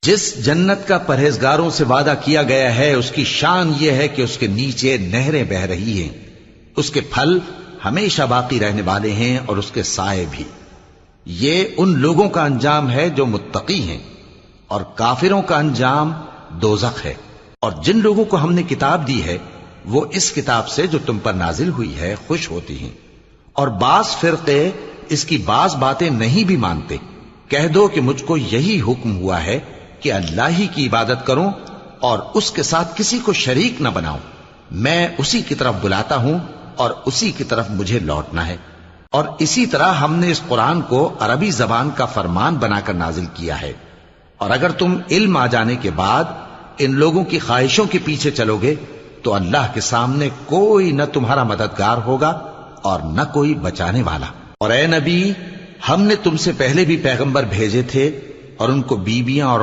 جس جنت کا پرہیزگاروں سے وعدہ کیا گیا ہے اس کی شان یہ ہے کہ اس کے نیچے نہریں بہ رہی ہیں، اس کے پھل ہمیشہ باقی رہنے والے ہیں اور اس کے سائے بھی۔ یہ ان لوگوں کا انجام ہے جو متقی ہیں، اور کافروں کا انجام دوزخ ہے۔ اور جن لوگوں کو ہم نے کتاب دی ہے وہ اس کتاب سے جو تم پر نازل ہوئی ہے خوش ہوتی ہیں، اور بعض فرقے اس کی بعض باتیں نہیں بھی مانتے۔ کہہ دو کہ مجھ کو یہی حکم ہوا ہے کہ اللہ ہی کی عبادت کروں اور اس کے ساتھ کسی کو شریک نہ بناؤں۔ میں اسی کی طرف بلاتا ہوں اور اسی کی طرف مجھے لوٹنا ہے۔ اور اسی طرح ہم نے اس قرآن کو عربی زبان کا فرمان بنا کر نازل کیا ہے۔ اور اگر تم علم آ جانے کے بعد ان لوگوں کی خواہشوں کے پیچھے چلو گے تو اللہ کے سامنے کوئی نہ تمہارا مددگار ہوگا اور نہ کوئی بچانے والا۔ اور اے نبی، ہم نے تم سے پہلے بھی پیغمبر بھیجے تھے اور ان کو بیویاں اور